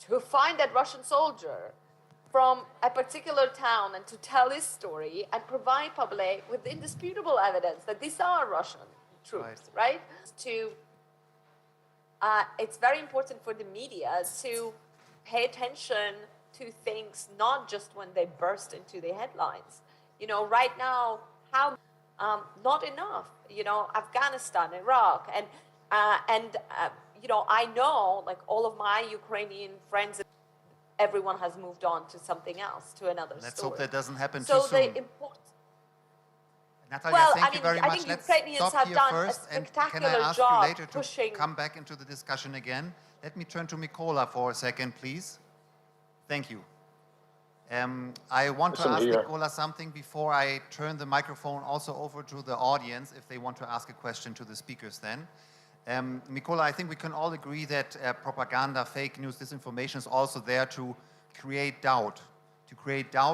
to find that Russian soldier from a particular town and to tell his story and provide public with indisputable evidence that these are Russian troops, right? It's very important for the media to pay attention to things not just when they burst into the headlines. Right now, not enough. Afghanistan, Iraq, and I know, like, all of my Ukrainian friends, everyone has moved on to something else, to another Let's story. hope that doesn't happen too soon. Natalia, thank you very much. I think Let's Ukrainians stop have here done first, a and spectacular can I ask job you later to pushing. come back into the discussion again? Let me turn to Mykola for a second, please. Thank you. I want to ask Mykola something before I turn the microphone also over to the audience if they want to ask a question to the speakers then. Mykola, I think we can all agree that propaganda, fake news, disinformation is also there to create doubt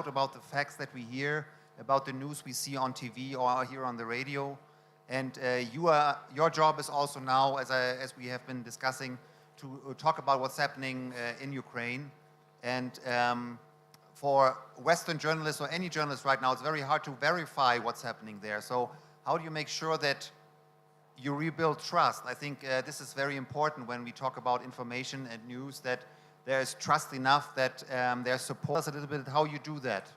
about the facts that we hear, about the news we see on TV or here on the radio. And your job is also now, as we have been discussing, to talk about what's happening in Ukraine. And for Western journalists or any journalist right now, it's very hard to verify what's happening there. So how do you make sure that you rebuild trust? I think this is very important when we talk about information and news, that there's trust enough, that there's support. Tell us a little bit how you do that.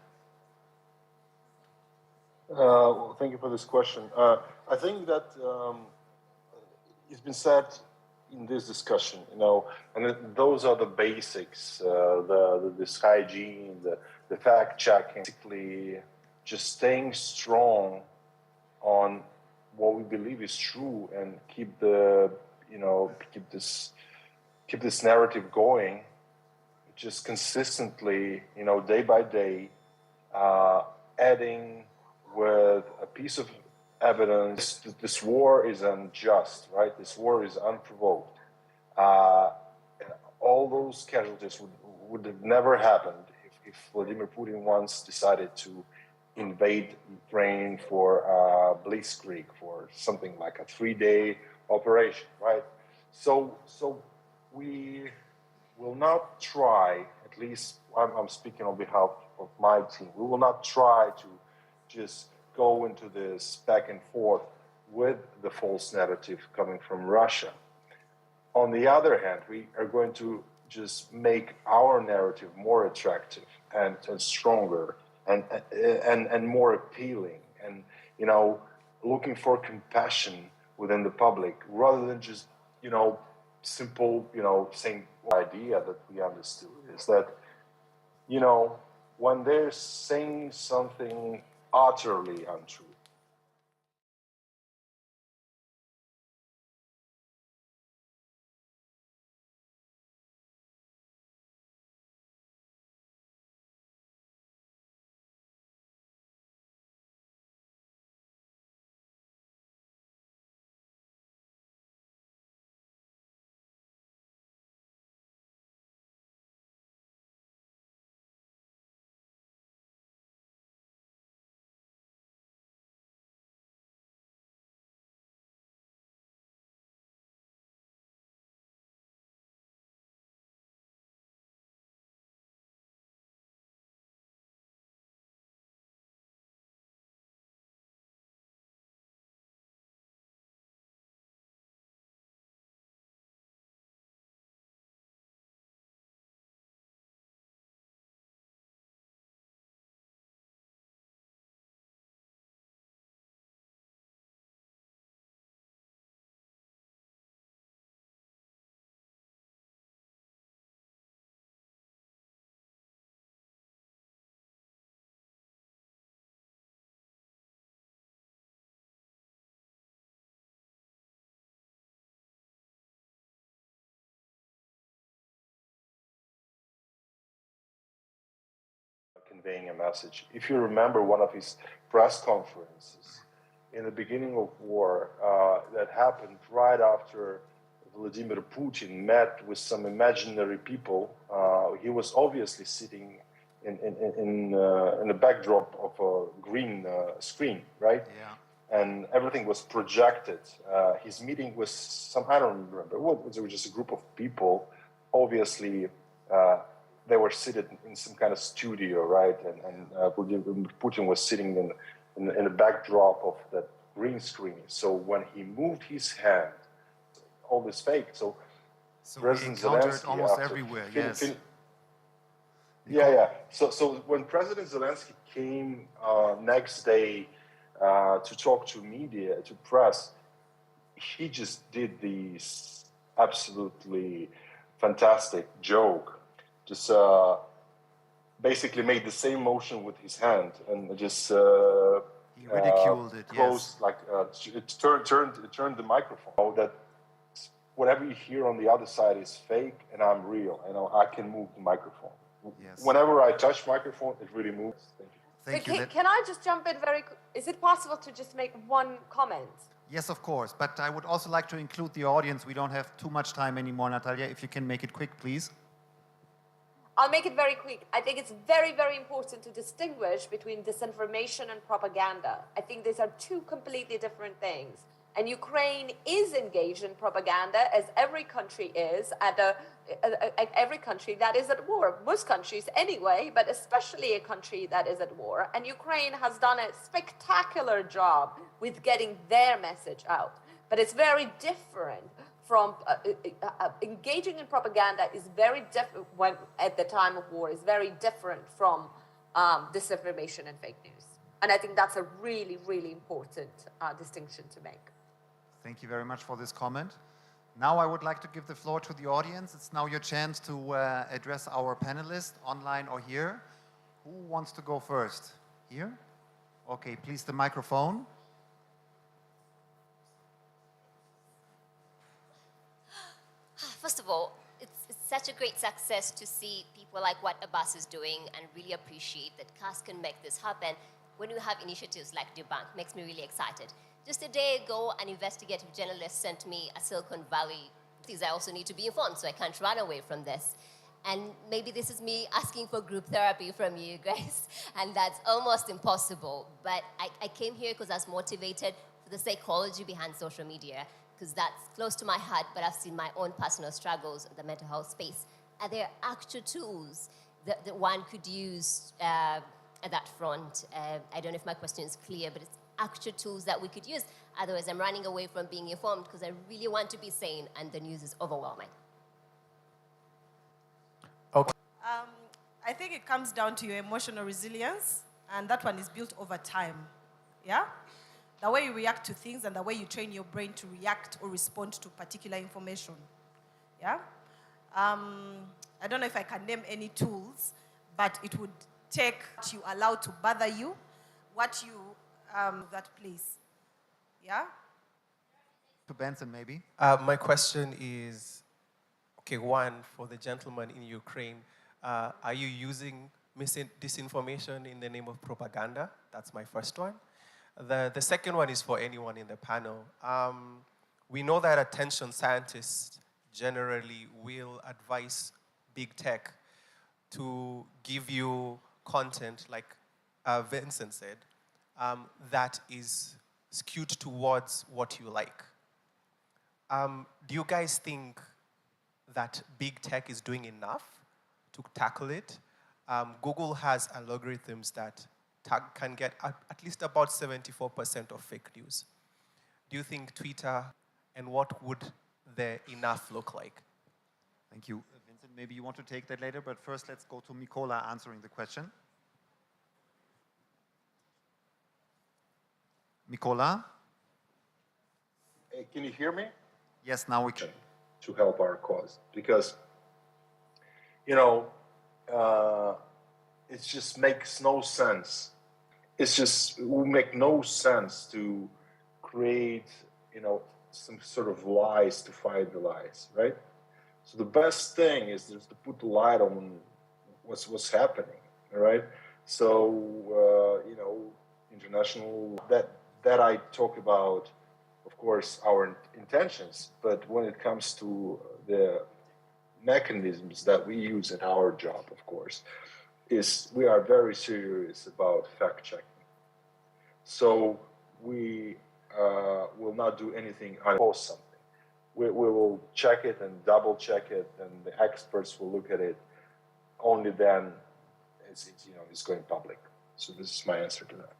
Well, thank you for this question. I think that it's been said in this discussion, and those are the basics, this hygiene, the fact checking, basically just staying strong on what we believe is true and keep this narrative going, just consistently, day by day, adding with a piece of evidence. This war is unjust, right? This war is unprovoked. All those casualties would have never happened if Vladimir Putin once decided to invade Ukraine for blitzkrieg, for something like a 3-day operation, right? So we will not try, at least I'm speaking on behalf of my team, we will not try to just go into this back and forth with the false narrative coming from Russia. On the other hand, we are going to just make our narrative more attractive and stronger and more appealing, and looking for compassion within the public rather than just simple saying idea that we understood is that when they're saying something utterly untrue, conveying a message. If you remember one of his press conferences in the beginning of war, that happened right after Vladimir Putin met with some imaginary people. He was obviously sitting in the backdrop of a green screen, right? Yeah. And everything was projected. His meeting was I don't remember, it was just a group of people, obviously they were seated in some kind of studio, right? And Vladimir Putin was sitting in the backdrop of that green screen. So when he moved his hand, all this fake. So we President encountered Zelensky almost after everywhere, yes. Yeah. So when President Zelensky came next day to talk to media, to press, he just did this absolutely fantastic joke. Just basically made the same motion with his hand and just he ridiculed it. Closed, yes. it turned the microphone. That whatever you hear on the other side is fake, and I'm real. I can move the microphone. Yes. Whenever I touch microphone, it really moves. Thank you. Can I just jump in is it possible to just make one comment? Yes, of course. But I would also like to include the audience. We don't have too much time anymore, Natalia. If you can make it quick, please. I'll make it very quick. I think it's very, very important to distinguish between disinformation and propaganda. I think these are two completely different things. And Ukraine is engaged in propaganda, as every country is, every country that is at war. Most countries anyway, but especially a country that is at war. And Ukraine has done a spectacular job with getting their message out. But it's very different from engaging in propaganda is very different when at the time of war is very different from disinformation and fake news. And I think that's a really, really important distinction to make. Thank you very much for this comment. Now I would like to give the floor to the audience. It's now your chance to address our panelists, online or here. Who wants to go first? Here? Okay, please, the microphone. First of all, it's such a great success to see people like what Abbas is doing and really appreciate that CAS can make this happen. When you have initiatives like Debunk, makes me really excited. Just a day ago, an investigative journalist sent me a Silicon Valley, because I also need to be informed, so I can't run away from this. And maybe this is me asking for group therapy from you guys, and that's almost impossible. But I came here because I was motivated for the psychology behind social media, because that's close to my heart, but I've seen my own personal struggles in the mental health space. And there are actual tools that one could use at that front. I don't know if my question is clear, but it's actual tools that we could use. Otherwise, I'm running away from being informed because I really want to be sane, and the news is overwhelming. Okay. I think it comes down to your emotional resilience, and that one is built over time. Yeah? The way you react to things and the way you train your brain to react or respond to particular information. Yeah? I don't know if I can name any tools, but it would take what you allow to bother you, what you, that place. Yeah? To Benson, maybe. My question is, okay, one, for the gentleman in Ukraine, are you using disinformation in the name of propaganda? That's my first one. The second one is for anyone in the panel. We know that attention scientists generally will advise big tech to give you content, like Vincent said, that is skewed towards what you like. Do you guys think that big tech is doing enough to tackle it? Google has algorithms that can get at least about 74% of fake news. Do you think Twitter, and what would the enough look like? Thank you. Vincent, maybe you want to take that later, but first let's go to Mikola answering the question. Mikola? Hey, can you hear me? Yes, now we can. To help our cause, because, you know, it just makes no sense. It will make no sense to create, you know, some sort of lies to fight the lies, right? So the best thing is just to put the light on what's happening, all right? So, you know, international, that I talk about, of course, our intentions, but when it comes to the mechanisms that we use in our job, of course, is we are very serious about fact-checking. So we will not do anything on post something. We will check it and double check it, and the experts will look at it. only then it's going public. So this is my answer to that.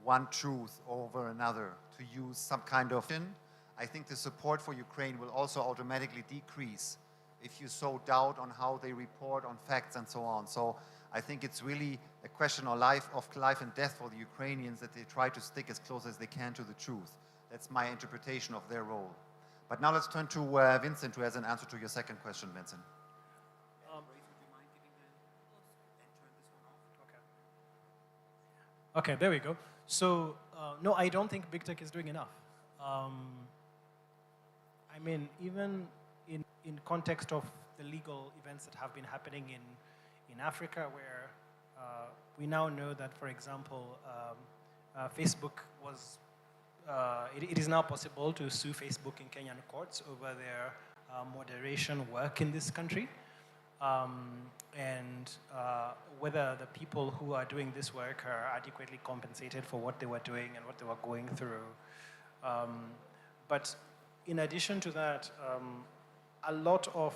One truth over another, to use some kind of, I think the support for Ukraine will also automatically decrease if you sow doubt on how they report on facts and so on. So I think it's really a question of life and death for the Ukrainians, that they try to stick as close as they can to the truth. That's my interpretation of their role. But now let's turn to Vincent, who has an answer to your second question, Vincent. Okay, there we go. So, no, I don't think big tech is doing enough. I mean, even in context of the legal events that have been happening in Africa, where we now know that, for example, Facebook was, it is now possible to sue Facebook in Kenyan courts over their moderation work in this country. And whether the people who are doing this work are adequately compensated for what they were doing and what they were going through. But in addition to that, a lot of